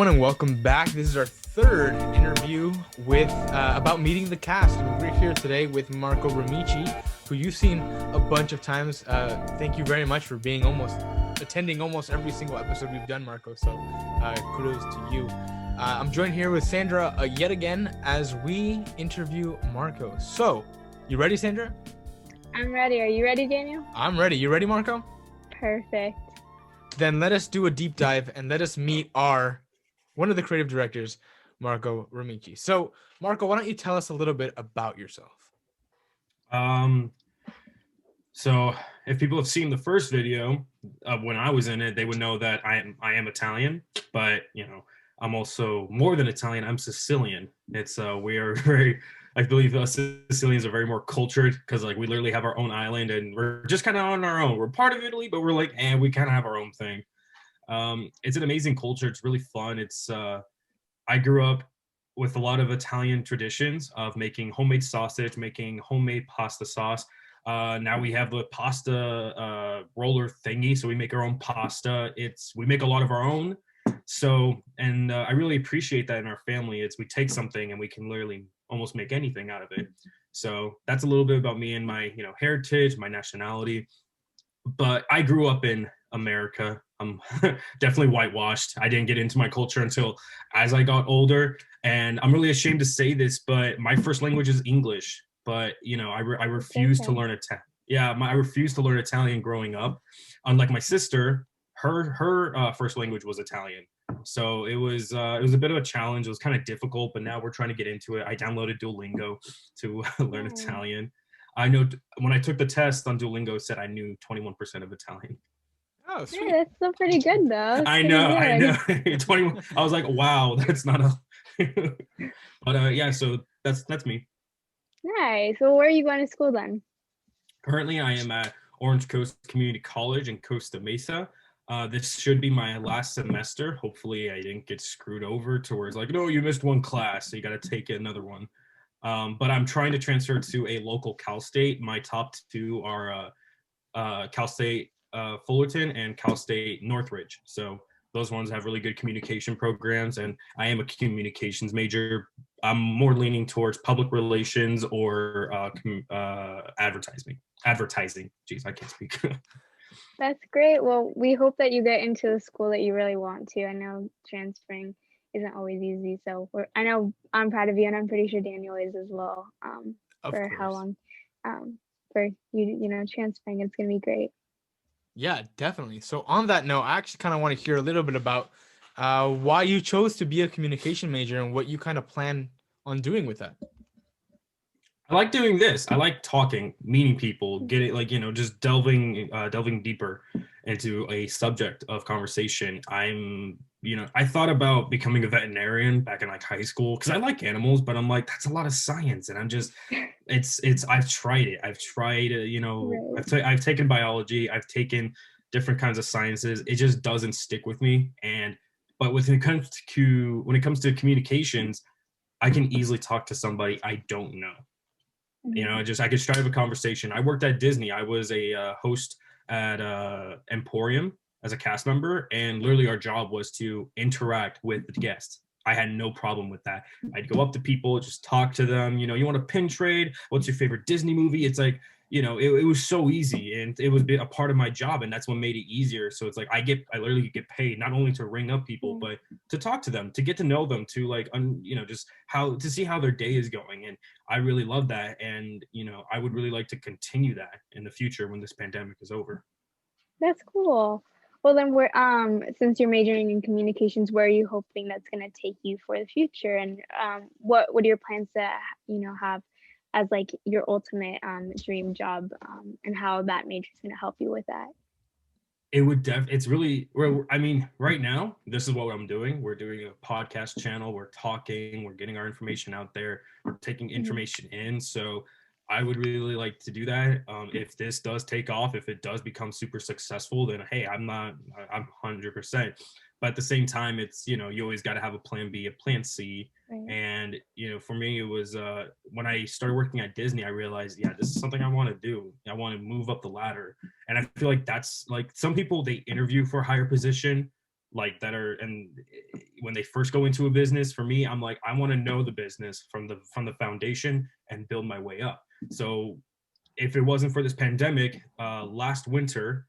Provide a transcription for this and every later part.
everyone, and welcome back. This is our third interview with about meeting the cast. And we're here today with Marco Rimicci, who you've seen a bunch of times. Thank you very much for being attending almost every single episode we've done, Marco. So kudos to you. I'm joined here with Sandra yet again as we interview Marco. So, you ready, Sandra? I'm ready. Are you ready, Daniel? I'm ready. You ready, Marco? Perfect. Then let us do a deep dive and let us meet one of the creative directors, Marco Rimicci. So, Marco, why don't you tell us a little bit about yourself? So if people have seen the first video of when I was in it, they would know that I am Italian, but I'm also more than Italian. I'm Sicilian. We are very, I believe us Sicilians are very more cultured because we literally have our own island and we're just kind of on our own. We're part of Italy, but we're we kind of have our own thing. It's an amazing culture. It's really fun. I grew up with a lot of Italian traditions of making homemade sausage, making homemade pasta sauce. Now we have the pasta roller thingy, so we make our own pasta. We make a lot of our own. So, and I really appreciate that in our family. We take something and we can literally almost make anything out of it. So that's a little bit about me and my, heritage, my nationality. But I grew up in America. I'm definitely whitewashed. I didn't get into my culture until as I got older. And I'm really ashamed to say this, but my first language is English. But, I refused to learn Italian. Yeah, I refused to learn Italian growing up. Unlike my sister, her first language was Italian. So it was a bit of a challenge. It was kind of difficult, but now we're trying to get into it. I downloaded Duolingo to learn Italian. I know when I took the test on Duolingo, it said I knew 21% of Italian. Oh, sweet. Yeah, that's still pretty good, though. I know. 21. I was like, wow, that's not a. But yeah, so that's me. Nice. Well, where are you going to school then? Currently, I am at Orange Coast Community College in Costa Mesa. This should be my last semester. Hopefully, I didn't get screwed over to where it's like, no, you missed one class, so you got to take another one. But I'm trying to transfer to a local Cal State. My top two are Cal State Fullerton and Cal State Northridge. So those ones have really good communication programs, and I am a communications major. I'm more leaning towards public relations or advertising. Jeez, I can't speak. That's great. Well, we hope that you get into the school that you really want to. I know transferring isn't always easy, so I know I'm proud of you, and I'm pretty sure Daniel is as well. For how long, for you, transferring, it's gonna be great. Yeah, definitely. So on that note, I actually kind of want to hear a little bit about why you chose to be a communication major and what you kind of plan on doing with that. I like doing this. I like talking, meeting people, getting just delving deeper into a subject of conversation. I thought about becoming a veterinarian back in high school because I like animals, but I'm like, that's a lot of science, and I'm just, I've tried it. I've tried, Right. I've taken biology, I've taken different kinds of sciences. It just doesn't stick with me. But when it comes to communications, I can easily talk to somebody I don't know. I could start a conversation. I worked at Disney. I was a host at Emporium as a cast member, and literally our job was to interact with the guests. I had no problem with that. I'd go up to people, just talk to them. You want a pin trade? What's your favorite Disney movie? It's like, it was so easy, and it was a part of my job, and that's what made it easier. So it's like I literally get paid not only to ring up people, but to talk to them, to get to know them, to just to see how their day is going. And I really love that, and I would really like to continue that in the future when this pandemic is over. That's cool. Well, then since you're majoring in communications, where are you hoping that's going to take you for the future? And what are your plans to, have as your ultimate dream job, and how that major is going to help you with that? It would it's really, right now, this is what I'm doing. We're doing a podcast channel. We're talking, we're getting our information out there. We're taking information in. So I would really like to do that. If this does take off, if it does become super successful, then hey, I'm 100%. But at the same time, it's, you always got to have a plan B, a plan C. Right. And, for me, it was when I started working at Disney, I realized, yeah, this is something I want to do. I want to move up the ladder. And I feel like that's some people, they interview for a higher position, that are, and when they first go into a business, for me, I'm like, I want to know the business from the foundation and build my way up. So if it wasn't for this pandemic, last winter,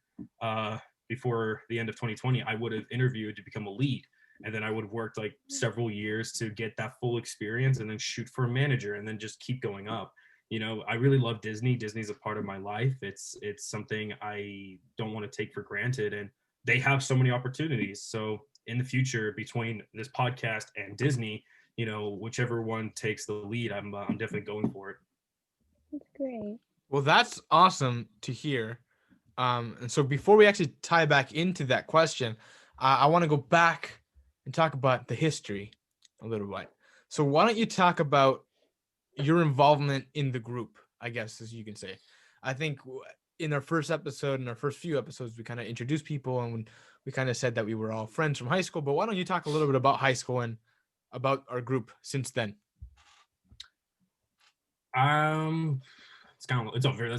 before the end of 2020, I would have interviewed to become a lead. And then I would have worked like several years to get that full experience and then shoot for a manager and then just keep going up. You know, I really love Disney. Disney's a part of my life. It's something I don't want to take for granted. And they have so many opportunities. So in the future, between this podcast and Disney, you know, whichever one takes the lead, I'm definitely going for it. That's great. Well, that's awesome to hear. And so before we actually tie back into that question, I want to go back and talk about the history a little bit. So why don't you talk about your involvement in the group, I guess, as you can say. I think in our first episode, in our first few episodes, we kind of introduced people and we kind of said that we were all friends from high school. But why don't you talk a little bit about high school and about our group since then? That's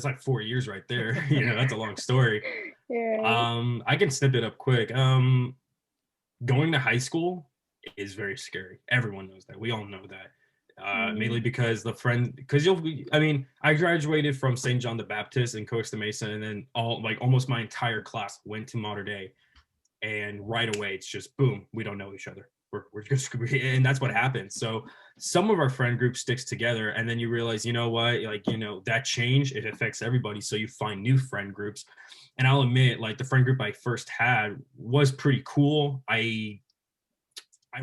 like 4 years right there. You know, that's a long story. Yeah. I can snip it up quick. Going to high school is very scary. Everyone knows that. We all know that. Mainly because I graduated from St. John the Baptist in Costa Mesa, and then almost my entire class went to Mater Dei, and right away it's just boom, we don't know each other. We're just, and that's what happens. So some of our friend group sticks together, and then you realize, you know what, like, you know, that change, it affects everybody. So you find new friend groups. And I'll admit, like, the friend group I first had was pretty cool. I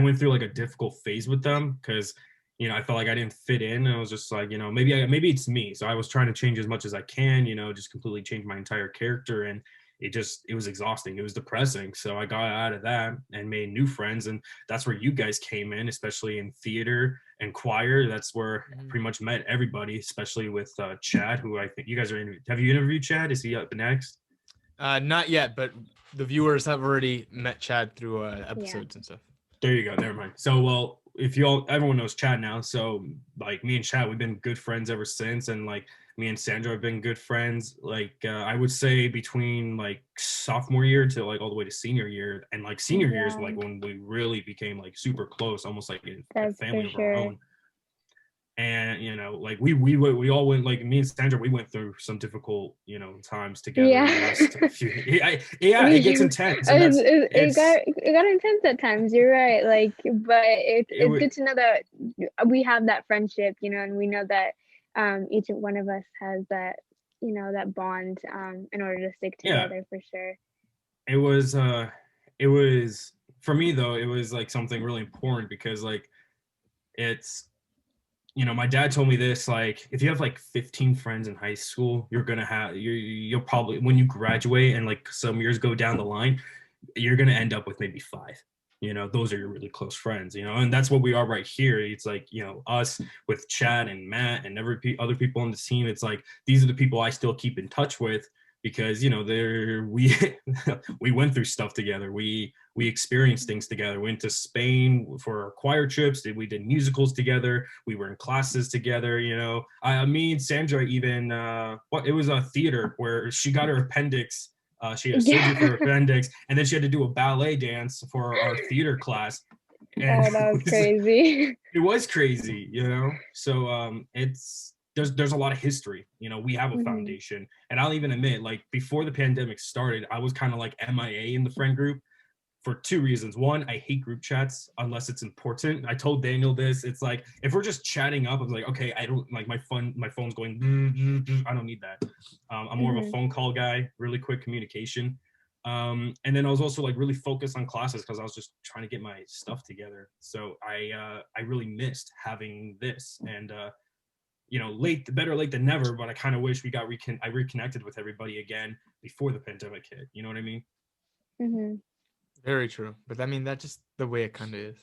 went through like a difficult phase with them because, you know, I felt like I didn't fit in. And I was just like, you know, maybe it's me. So I was trying to change as much as I can, you know, just completely change my entire character. And it was exhausting. It was depressing. So I got out of that and made new friends. And that's where you guys came in, especially in theater and choir. That's where I pretty much met everybody, especially with Chad, who I think you guys are have you interviewed Chad? Is he up next? Not yet, but the viewers have already met Chad through episodes and stuff. There you go. Never mind. So, well, everyone knows Chad now. So, like, me and Chad, we've been good friends ever since. And like, me and Sandra have been good friends. Like, I would say between like sophomore year to like all the way to senior year, and like senior year is like when we really became like super close, almost like a family of our own. And, you know, like we all went, like me and Sandra, we went through some difficult, you know, times together. It gets intense. It got intense at times. You're right. Like, but it's good to know that we have that friendship, you know, and we know that each one of us has that, you know, that bond in order to stick together for sure. It was for me though, it was like something really important because like it's, you know, my dad told me this, like, if you have like 15 friends in high school, you'll probably, when you graduate and like some years go down the line, you're going to end up with maybe 5. You know, those are your really close friends, you know, and that's what we are right here. It's like, you know, us with Chad and Matt and other people on the team. It's like, these are the people I still keep in touch with because, you know, we went through stuff together. We experienced things together. We went to Spain for our choir trips. We did musicals together. We were in classes together. You know, me and Sandra even it was a theater where she got her appendix. She had a surgery for her appendix, and then she had to do a ballet dance for our theater class. And that was crazy. It was crazy, you know. So there's a lot of history. You know, we have a foundation, and I'll even admit, like before the pandemic started, I was kind of like MIA in the friend group. For 2 reasons. One, I hate group chats unless it's important. I told Daniel this. It's like, if we're just chatting up, I'm like, okay, I don't like my phone's going, I don't need that. I'm more of a phone call guy, really quick communication. And then I was also like really focused on classes because I was just trying to get my stuff together. So I really missed having this. And you know, better late than never, but I kind of wish I reconnected with everybody again before the pandemic hit. You know what I mean? Mm-hmm. Very true. But I mean, that's just the way it kind of is.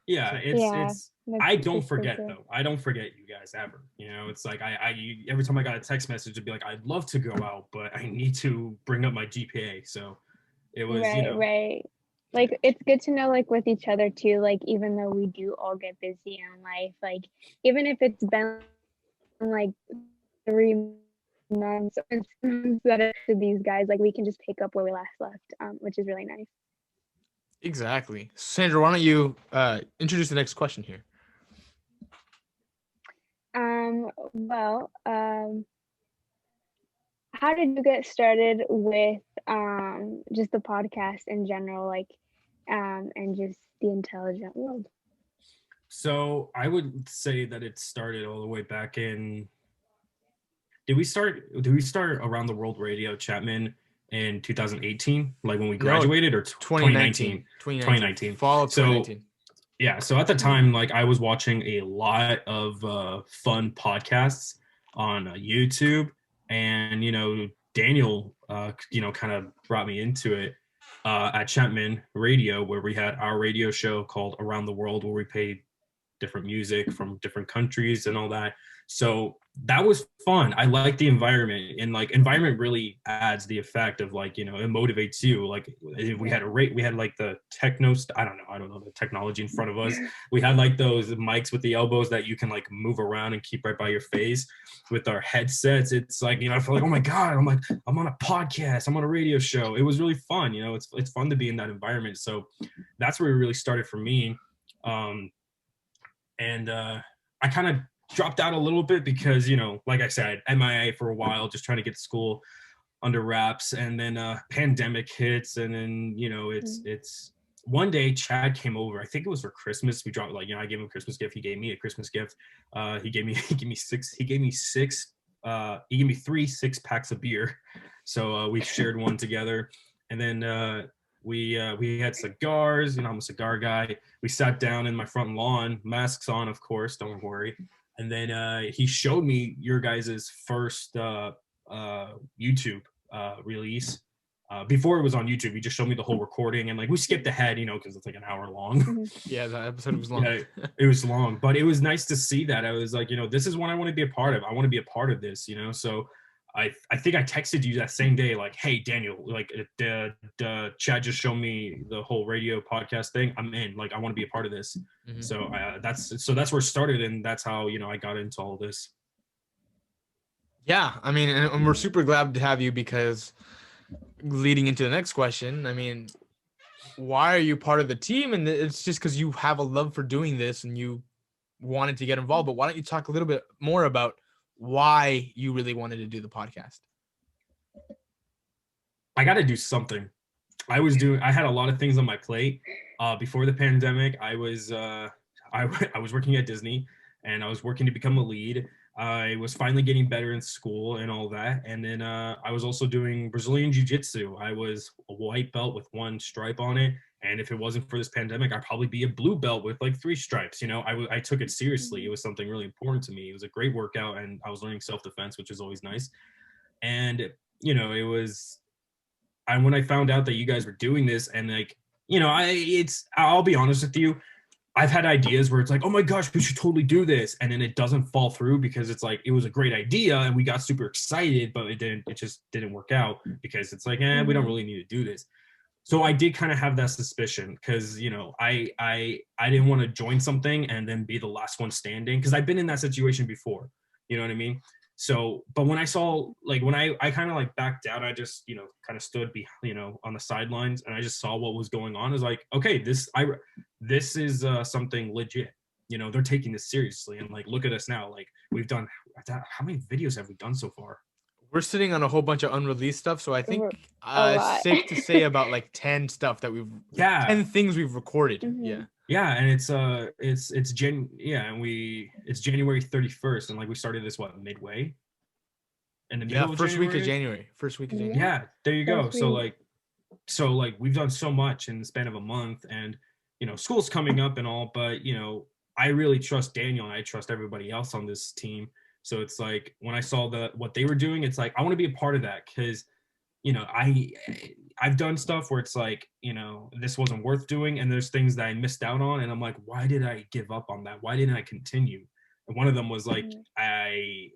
Yeah, it's I don't forget though. I don't forget you guys ever. You know, it's like every time I got a text message, it'd be like, I'd love to go out, but I need to bring up my GPA. So it was, right, you know. Right. Like, it's good to know, like, with each other too, like, even though we do all get busy in life, like, even if it's been like 3 months that to these guys, like, we can just pick up where we last left, which is really nice. Exactly. Sandra, why don't you introduce the next question here? Well, how did you get started with just the podcast in general, like and just the intelligent world? So I would say that it started all the way back in. Did we start around the world radio, Chapman, in 2018, like when we No, graduated, or 2019? 2019. Fall of So 2019. yeah, so at the time, like I was watching a lot of fun podcasts on YouTube, and Daniel, kind of brought me into it at Chapman Radio, where we had our radio show called Around the World, where we played different music from different countries and all that. So that was fun. I like the environment, and like environment really adds the effect of like, it motivates you. Like we had like the I don't know the technology in front of us. We had like those mics with the elbows that you can like move around and keep right by your face. With our headsets, it's like, I feel like, oh my God, I'm on a podcast, I'm on a radio show. It was really fun. It's fun to be in that environment. So that's where it really started for me. And I kind of dropped out a little bit because, like I said, MIA for a while, just trying to get school under wraps. And then pandemic hits, and then it's one day Chad came over. I think it was for Christmas. We dropped I gave him a Christmas gift. He gave me a Christmas gift. He gave me 3 6-packs of beer. So we shared one together, and then we had cigars. I'm a cigar guy. We sat down in my front lawn, masks on, of course, don't worry. And then he showed me your guys' first YouTube release. Before it was on YouTube, he just showed me the whole recording, and like we skipped ahead, because it's like an hour long. Yeah, that episode was long. Yeah, it was long, but it was nice to see that. I was like, this is what I want to be a part of. I want to be a part of this, So I think I texted you that same day, like, hey, Daniel, like, Chad just showed me the whole radio podcast thing. I'm in. Like, I want to be a part of this. Mm-hmm. So that's where it started, and that's how I got into all this. Yeah, I mean, and we're super glad to have you, because leading into the next question, I mean, why are you part of the team? And it's just because you have a love for doing this and you wanted to get involved. But why don't you talk a little bit more about why you really wanted to do the podcast? I got to do something. I had a lot of things on my plate. Before the pandemic, I was working at Disney, and I was working to become a lead. I was finally getting better in school and all that. And then I was also doing Brazilian Jiu-Jitsu. I was a white belt with 1 stripe on it. And if it wasn't for this pandemic, I'd probably be a blue belt with like 3 stripes. I took it seriously. It was something really important to me. It was a great workout, and I was learning self-defense, which is always nice. And, it was, when I found out that you guys were doing this, and like, I'll be honest with you, I've had ideas where it's like, oh my gosh, we should totally do this. And then it doesn't fall through, because it's like, it was a great idea and we got super excited, but it just didn't work out, because it's like, we don't really need to do this. So I did kind of have that suspicion, because, I didn't want to join something and then be the last one standing, because I've been in that situation before. You know what I mean? So, but when I saw, like, when I kind of like backed out, I just, kind of stood on the sidelines, and I just saw what was going on. I was like, okay, this is something legit. They're taking this seriously, and like, look at us now. Like, we've done, how many videos have we done so far? We're sitting on a whole bunch of unreleased stuff, so I think it's safe to say about like 10 stuff that 10 things we've recorded. Mm-hmm. Yeah, and it's January 31st, and like we started this midway in the middle of first January? week of January. First week of January. Yeah, there you go. So like we've done so much in the span of a month, and school's coming up and all, but I really trust Daniel, and I trust everybody else on this team. So it's like, when I saw what they were doing, it's like, I want to be a part of that, because I've done stuff where it's like, this wasn't worth doing, and there's things that I missed out on, and I'm like, why did I give up on that? Why didn't I continue? And one of them was like, I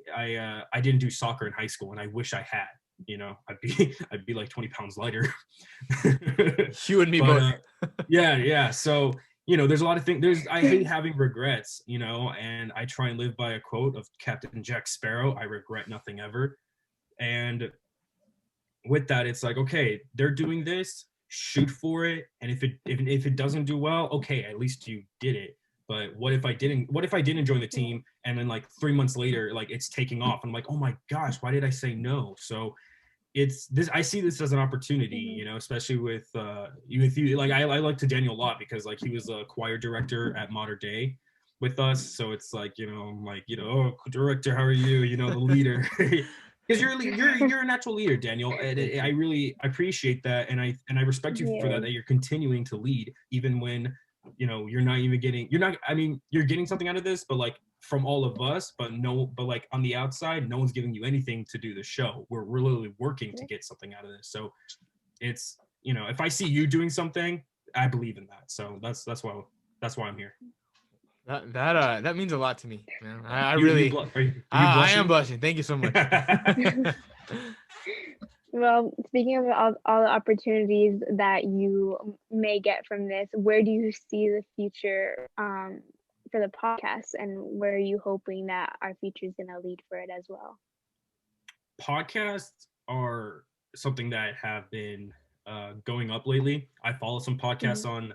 didn't do soccer in high school, and I wish I had. I'd be like 20 pounds lighter. You and me both. Yeah. So there's a lot of things. I hate having regrets, and I try and live by a quote of Captain Jack Sparrow: I regret nothing ever. And with that, it's like, okay, they're doing this. shoot for it, and if it doesn't do well, okay, at least you did it. But what if I didn't join the team, and then like 3 months later, like it's taking off, and I'm like, oh my gosh, why did I say no? So it's this, I see this as an opportunity, you know, especially with you. Like I like to Daniel a lot because like he was a choir director at Modern Day with us, so it's like, you know, I'm like, you know, oh, director, how are you, you know, the leader. Because you're a natural leader, Daniel, and I really appreciate that, and I respect you for that you're continuing to lead even when, you know, you're getting something out of this, but like from all of us, but like on the outside, no one's giving you anything to do the show. We're literally working to get something out of this. So it's, you know, if I see you doing something, I believe in that. So that's why I'm here. That means a lot to me, man. I You really, are you I am blushing. Thank you so much. Well, speaking of all the opportunities that you may get from this, where do you see the future for the podcast, and where are you hoping that our future is going to lead for it as well? Podcasts are something that have been going up lately. I follow some podcasts on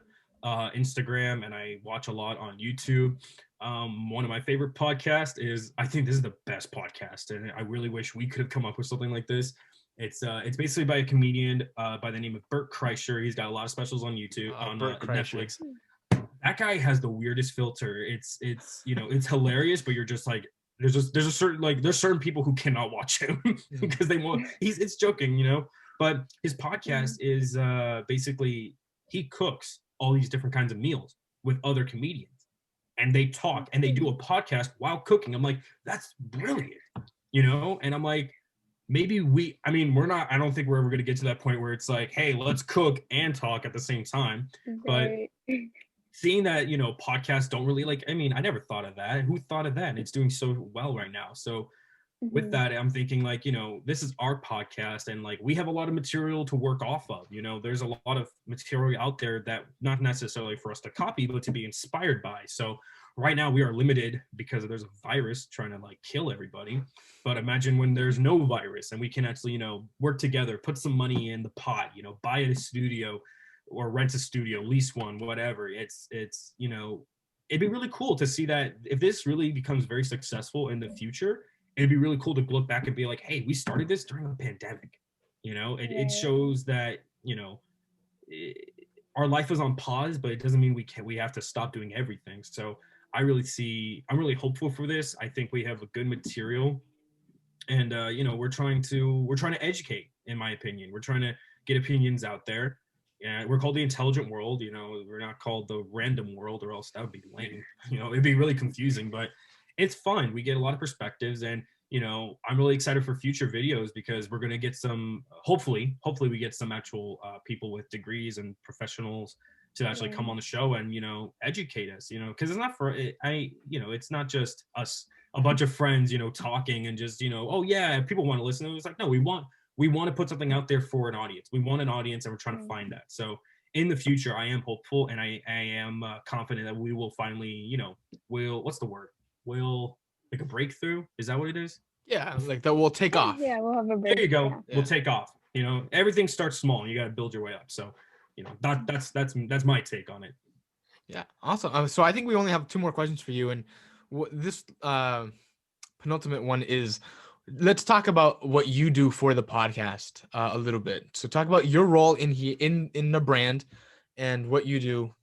Instagram, and I watch a lot on YouTube. One of my favorite podcasts is, I think this is the best podcast, and I really wish we could have come up with something like this. It's basically by a comedian by the name of Bert Kreischer. He's got a lot of specials on YouTube, on Netflix. That guy has the weirdest filter. It's you know, it's hilarious, but you're just like, there's a certain, like, there's certain people who cannot watch him because they won't. It's joking, you know. But his podcast is basically, he cooks all these different kinds of meals with other comedians, and they talk and they do a podcast while cooking. I'm like, that's brilliant, you know. And I'm like, maybe we're not, I don't think we're ever going to get to that point where it's like, hey, let's cook and talk at the same time. Right. But seeing that, you know, podcasts don't really, like, I mean, I never thought of that. Who thought of that? And it's doing so well right now. So with that, I'm thinking, like, you know, this is our podcast, and like we have a lot of material to work off of. You know, there's a lot of material out there that not necessarily for us to copy, but to be inspired by. So right now we are limited because there's a virus trying to like kill everybody. But imagine when there's no virus and we can actually, you know, work together, put some money in the pot, you know, buy a studio or rent a studio, lease one, whatever. It's, you know, it'd be really cool to see that if this really becomes very successful in the future. It'd be really cool to look back and be like, hey, we started this during a pandemic. You know, it shows that, you know, our life is on pause, but it doesn't mean we have to stop doing everything. So I'm really hopeful for this. I think we have a good material, and you know, we're trying to educate, in my opinion. We're trying to get opinions out there. Yeah, we're called the Intelligent World. You know, we're not called the Random World, or else that would be lame. You know, it'd be really confusing, but it's fun. We get a lot of perspectives, and, you know, I'm really excited for future videos because we're going to get some, hopefully we get some actual people with degrees and professionals to actually come on the show and, you know, educate us, you know, because it's not you know, it's not just us, a bunch of friends, you know, talking and just, you know, oh yeah, people want to listen. It was like, no, we want to put something out there for an audience. We want an audience, and we're trying to find that. So in the future, I am hopeful, and I am confident that we will finally, you know, what's the word? Will like a breakthrough? Is that what it is? Yeah, like that will take off. Yeah, we'll have a breakthrough. There you go. Yeah. We'll take off. You know, everything starts small, and you got to build your way up. So, you know, that's my take on it. Yeah, awesome. So I think we only have 2 more questions for you, and this penultimate one is, let's talk about what you do for the podcast a little bit. So talk about your role in the brand, and what you do,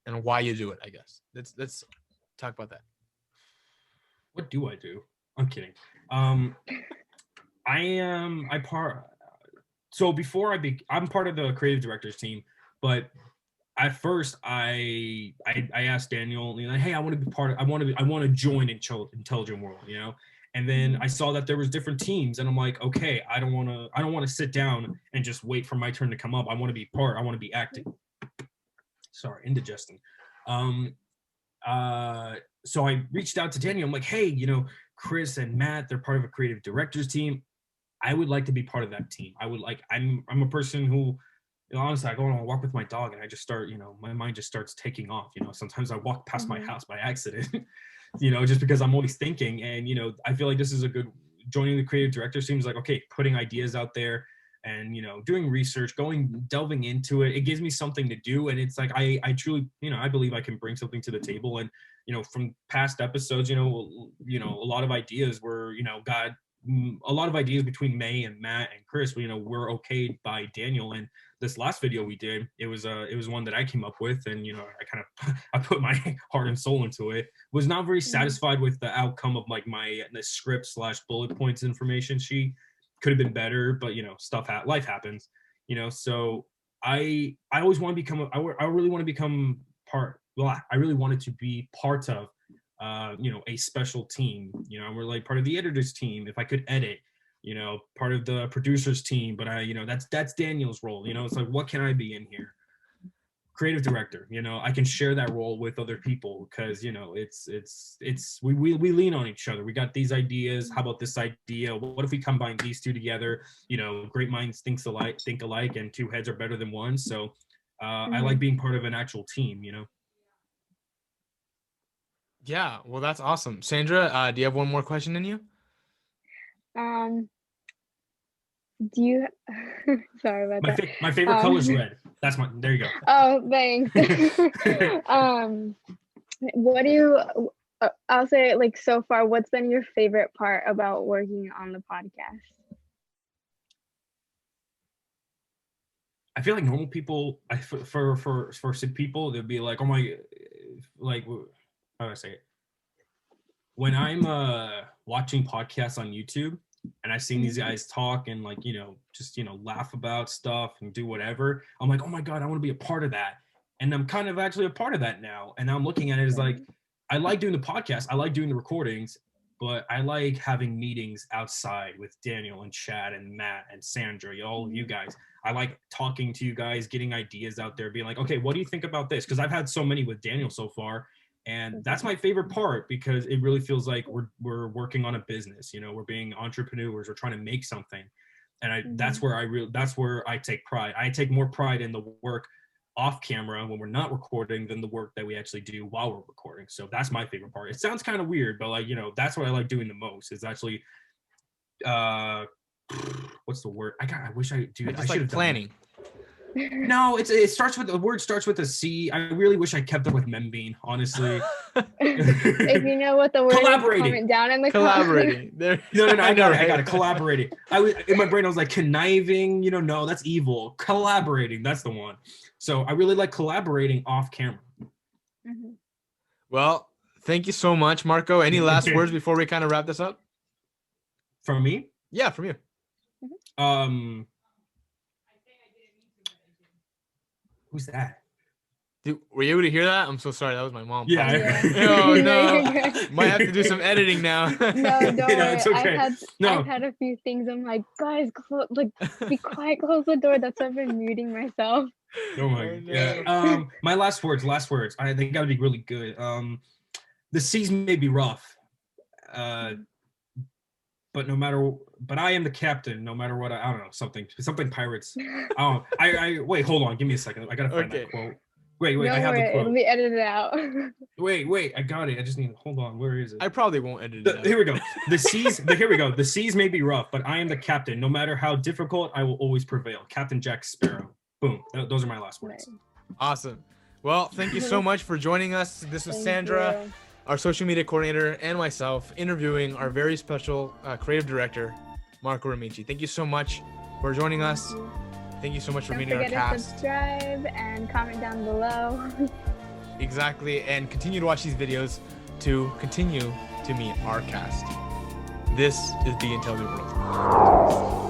and why you do it. I guess let's talk about that. What do I do? I'm kidding. I'm part of the creative directors team, but at first I asked Daniel, you know, hey, I want to join Intelligent World, you know. And then I saw that there was different teams, and I'm like, okay, I don't want to sit down and just wait for my turn to come up. I want to be part. I want to be acting. Sorry, indigesting. So I reached out to Daniel. I'm like, hey, you know, Chris and Matt, they're part of a creative directors team. I would like to be part of that team. I'm a person who, you know, honestly, I go on a walk with my dog, and I just start, you know, my mind just starts taking off. You know, sometimes I walk past my house by accident, you know, just because I'm always thinking. And, you know, I feel like this is a good, joining the creative directors team is like, okay, putting ideas out there, and, doing research, delving into it. It gives me something to do. And it's like, I truly, I believe I can bring something to the table. And, from past episodes, a lot of ideas were, a lot of ideas between May and Matt and Chris, were okayed by Daniel. And this last video we did, it was one that I came up with, and I put my heart and soul into it. Was not very satisfied with the outcome of like the script / bullet points information sheet. Could have been better, but life happens. So I always want to become I really want to become part. Well, I really wanted to be part of a special team. We're like part of the editors team if I could edit, part of the producers team, but that's Daniel's role. It's like, what can I be in here? Creative director. I can share that role with other people, because we lean on each other. We got these ideas. How about this idea? What if we combine these two together? Great minds think alike, and two heads are better than one. So I like being part of an actual team. Yeah, well, that's awesome. Sandra, do you have one more question in you? Do you sorry about that. My favorite color is red. There you go. Oh, thanks. What do you I'll say, like, so far, what's been your favorite part about working on the podcast? I feel like normal people, for some people, they'd be like, oh my, like, how do I say it? When I'm watching podcasts on YouTube and I've seen these guys talk and like, just, laugh about stuff and do whatever, I'm like, oh my God, I want to be a part of that. And I'm kind of actually a part of that now. And now I'm looking at it as like, I like doing the podcast, I like doing the recordings, but I like having meetings outside with Daniel and Chad and Matt and Sandra, all of you guys. I like talking to you guys, getting ideas out there, being like, okay, what do you think about this? Because I've had so many with Daniel so far. And that's my favorite part, because it really feels like we're working on a business. We're being entrepreneurs. We're trying to make something, and that's where I take pride. I take more pride in the work off camera when we're not recording than the work that we actually do while we're recording. So that's my favorite part. It sounds kind of weird, but like that's what I like doing the most. Is actually, what's the word? I wish I do. I should have planning. No, the word starts with a C. I really wish I kept up with Membean, honestly. If you know what the word is, comment down in the collaborating. No, I got it. Collaborating. In my brain, I was like conniving. No, that's evil. Collaborating, that's the one. So I really like collaborating off camera. Mm-hmm. Well, thank you so much, Marco. Any last words before we kind of wrap this up? From me? Yeah, from you. Who's that? Dude, were you able to hear that? I'm so sorry. That was my mom. Yeah. Oh, no. Might have to do some editing now. No, don't worry. It's okay. I've had a few things. I'm like, guys, be quiet, close the door. That's why I've been muting myself. Oh my God. Yeah. My last words. They gotta be really good. The seas may be rough. But I am the captain, no matter what. I don't know, something pirates. Wait, hold on, give me a second. I gotta find that quote. Wait, I have the quote. It'll be edited out. Wait, I got it. I just need, hold on, where is it? I probably won't edit it out. Here we go. Here we go. The seas may be rough, but I am the captain. No matter how difficult, I will always prevail. Captain Jack Sparrow. Boom. Those are my last words. Awesome. Well, thank you so much for joining us. This was Sandra, our social media coordinator, and myself interviewing our very special creative director, Marco Rimicci. Thank you so much for joining us. Thank you so much for meeting our cast. Don't forget to subscribe and comment down below. Exactly, and continue to watch these videos to continue to meet our cast. This is the Intelligent World.